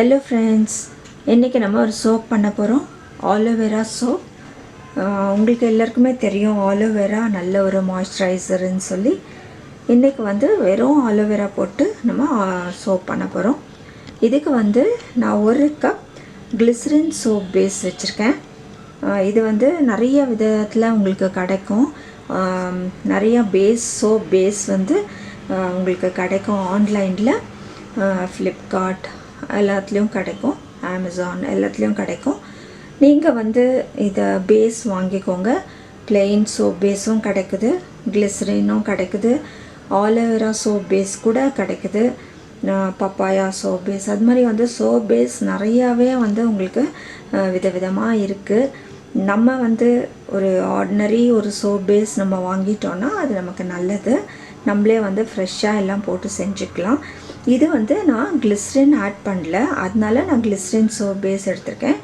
Hello friends, இன்றைக்கி நம்ம ஒரு சோப் பண்ண போகிறோம். Aloe vera soap. உங்களுக்கு எல்லாருக்குமே தெரியும் ஆலோவேரா நல்ல ஒரு மாய்ஸ்சரைசர்னு சொல்லி. இன்றைக்கி வெறும் ஆலோவேரா போட்டு நம்ம சோப் பண்ண போகிறோம். இதுக்கு நான் 1 கப் கிளிசரின் சோப் பேஸ் வச்சுருக்கேன். இது நிறைய விதத்தில் உங்களுக்கு கிடைக்கும். நிறைய சோப் பேஸ் உங்களுக்கு கிடைக்கும். ஆன்லைனில் ஃப்ளிப்கார்ட் எல்லாத்துலேயும் கிடைக்கும், அமேசான் எல்லாத்துலேயும் கிடைக்கும். நீங்கள் இதை பேஸ் வாங்கிக்கோங்க. பிளெயின் சோப் பேஸும் கிடைக்குது, கிளிசரினும் கிடைக்குது, ஆலோவேரா சோப் பேஸ் கூட கிடைக்குது, பப்பாயா சோப் பேஸ். அது மாதிரி சோப் பேஸ் நிறையாவே உங்களுக்கு விதவிதமாக இருக்குது. நம்ம ஒரு ஆர்டினரி ஒரு சோப் பேஸ் நம்ம வாங்கிட்டோன்னா அது நமக்கு நல்லது. நம்மளே ஃப்ரெஷ்ஷாக எல்லாம் போட்டு செஞ்சுக்கலாம். இது நான் கிளிசரின் ஆட் பண்ணல, அதனால நான் கிளிசரின் சோப் பேஸ் எடுத்திருக்கேன்.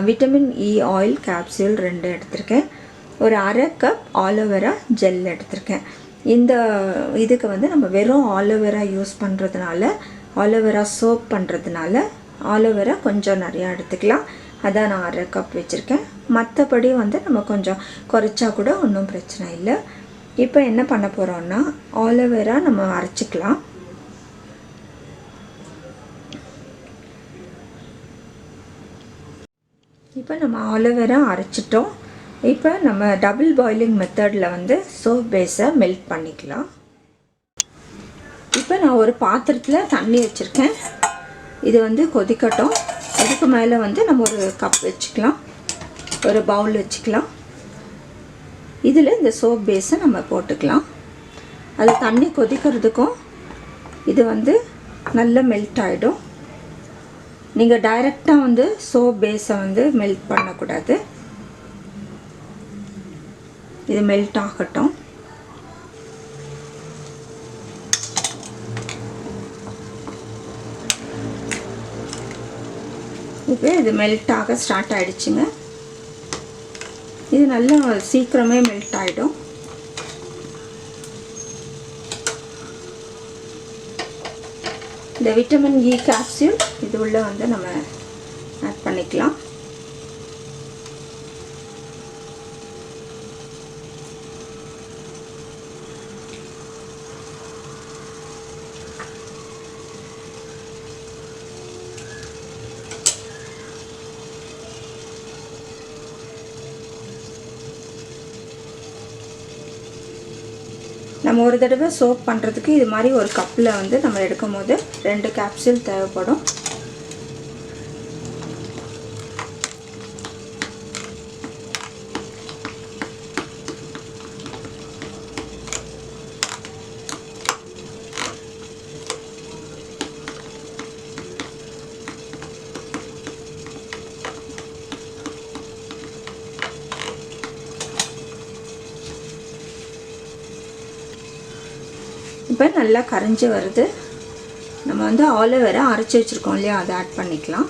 விட்டமின் இ ஆயில் கேப்சூல் 2 எடுத்திருக்கேன். ஒரு 1/2 கப் ஆலோவேரா ஜெல் எடுத்திருக்கேன். இந்த இதுக்கு நம்ம வெறும் ஆலோவேரா யூஸ் பண்ணுறதுனால, ஆலோவேரா சோப் பண்ணுறதுனால ஆலோவேரா கொஞ்சம் நிறையா எடுத்துக்கலாம். அதான் நான் 1/2 கப் வச்சுருக்கேன். மற்றபடி நம்ம கொஞ்சம் குறைச்சா கூட ஒன்றும் பிரச்சனை இல்லை. இப்போ என்ன பண்ண போகிறோன்னா, ஆலோவேரா நம்ம அரைச்சிக்கலாம். இப்போ நம்ம ஆலோவேரா அரைச்சிட்டோம். இப்போ நம்ம டபுள் பாயிலிங் மெத்தடில் சோப் பேஸை மெல்ட் பண்ணிக்கலாம். இப்போ நான் ஒரு பாத்திரத்தில் தண்ணி வச்சுருக்கேன். இது கொதிக்கட்டும். இதுக்கு மேலே நம்ம ஒரு கப் வச்சுக்கலாம், ஒரு பவுல் வச்சுக்கலாம். இதில் இந்த சோப் பேஸை நம்ம போட்டுக்கலாம். அது தண்ணி கொதிக்கிறதுக்கும் இது நல்லா மெல்ட் ஆகிடும். நீங்கள் டைரெக்டாக சோப் பேஸை மெல்ட் பண்ணக்கூடாது. இது மெல்ட் ஆகட்டும். இப்போ இது மெல்ட் ஆக ஸ்டார்ட் ஆகிடுச்சுங்க. இது நல்லா சீக்கிரமே மெல்ட் ஆகிடும். இந்த விட்டமின் இ கேப்சூல் இது உள்ள நம்ம ஆட் பண்ணிக்கலாம். நம்ம ஒரு தடவை சோப் பண்ணுறதுக்கு இது மாதிரி ஒரு கப்பில் நம்ம எடுக்கும் போது 2 கேப்சூல் தேவைப்படும். இப்போ நல்லா கரைஞ்சி வருது. நம்ம ஆலோவேரா அரைச்சி வச்சுருக்கோம் இல்லையா, அதை ஆட் பண்ணிக்கலாம்.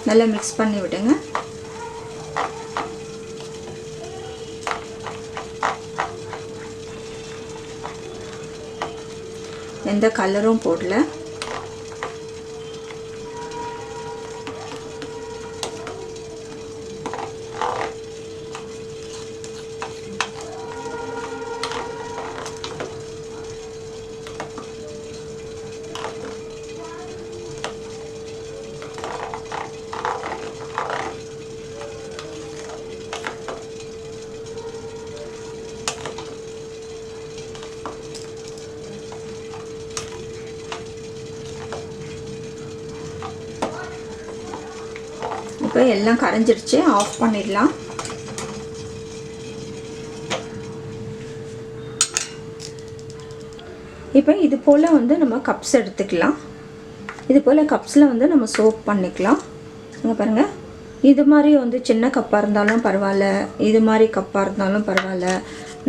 நல்லா மிக்ஸ் பண்ணி விடுங்க. எந்த கலரும் போடல. இப்போ எல்லாம் கரைஞ்சிடுச்சு, ஆஃப் பண்ணிடலாம். இப்போ இது போல் நம்ம கப்ஸ் எடுத்துக்கலாம். இது போல் கப்ஸில் நம்ம சோப் பண்ணிக்கலாம். இங்கே பாருங்கள், இது மாதிரி சின்ன கப்பாக இருந்தாலும் பரவாயில்ல, இது மாதிரி கப்பாக இருந்தாலும் பரவாயில்ல.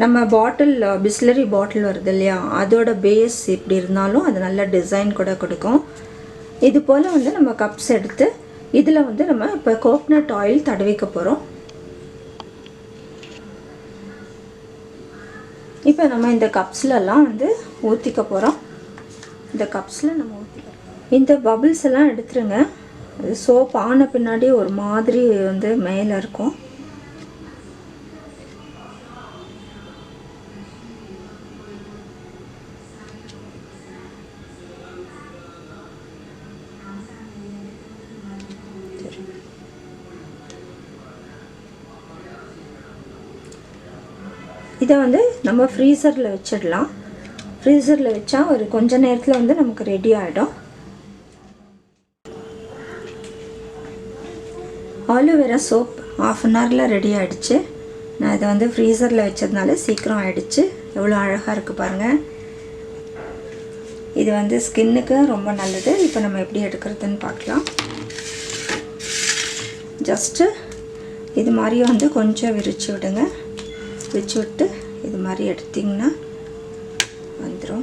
நம்ம பாட்டில் பிஸ்லரி பாட்டில் வருது இல்லையா, அதோட பேஸ் இப்படி இருந்தாலும் அது நல்ல டிசைன் கூட கொடுக்கும். இது போல் நம்ம கப்ஸ் எடுத்து இதில் நம்ம இப்போ கோகனட் ஆயில் தடவிக்க போகிறோம். இப்போ நம்ம இந்த கப்ஸ்லலாம் வந்து ஊற்றிக்க போகிறோம். இந்த கப்ஸில் நம்ம ஊற்றிக்கிறோம். இந்த பபிள்ஸ் எல்லாம் எடுத்துருங்க. அது சோப் ஆன பின்னாடி ஒரு மாதிரி வந்து மேலே இருக்கும். இதை வந்து நம்ம ஃப்ரீசரில் வச்சிடலாம். ஃப்ரீசரில் வச்சா ஒரு கொஞ்ச நேரத்தில் வந்து நமக்கு ரெடி ஆகிடும். ஆலோவேரா சோப் 1/2 அன் ஹவரில் ரெடி ஆகிடுச்சு. நான் இதை வந்து ஃப்ரீசரில் வச்சதுனால சீக்கிரம் ஆகிடுச்சு. எவ்வளோ அழகாக இருக்குது பாருங்கள். இது வந்து ஸ்கின்னுக்கு ரொம்ப நல்லது. இப்போ நம்ம எப்படி எடுக்கிறதுன்னு பார்க்கலாம். ஜஸ்ட்டு இது மாதிரி வந்து கொஞ்சம் விரித்து விடுங்க. விரிச்சு விட்டு இது மாதிரி எடுத்திங்கன்னா வந்துடும்.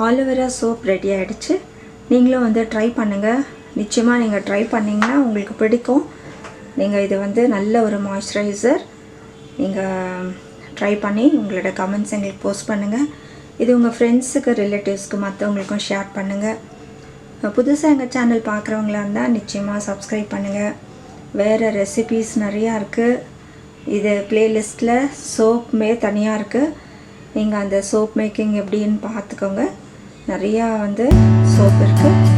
ஆலோவேரா சோப் ரெடி ஆகிடுச்சு. நீங்களும் வந்து ட்ரை பண்ணுங்கள். நிச்சயமாக நீங்கள் ட்ரை பண்ணிங்கன்னா உங்களுக்கு பிடிக்கும். நீங்கள் இது வந்து நல்ல ஒரு மாய்ஸ்சரைசர். நீங்கள் ட்ரை பண்ணி உங்களோட கமெண்ட்ஸ் எங்களுக்கு போஸ்ட் பண்ணுங்கள். இது உங்கள் ஃப்ரெண்ட்ஸுக்கு, ரிலேட்டிவ்ஸ்க்கு, மற்றவங்களுக்கும் ஷேர் பண்ணுங்கள். புதுசாக எங்கள் சேனல் பார்க்குறவங்களா இருந்தால் நிச்சயமாக சப்ஸ்கிரைப் பண்ணுங்கள். வேறு ரெசிபீஸ் நிறையா இருக்குது. இது ப்ளேலிஸ்ட்டில் சோப்புமே தனியாக இருக்குது. நீங்கள் அந்த சோப் மேக்கிங் எப்படின்னு பார்த்துக்கோங்க. நிறையா வந்து சோப் இருக்குது.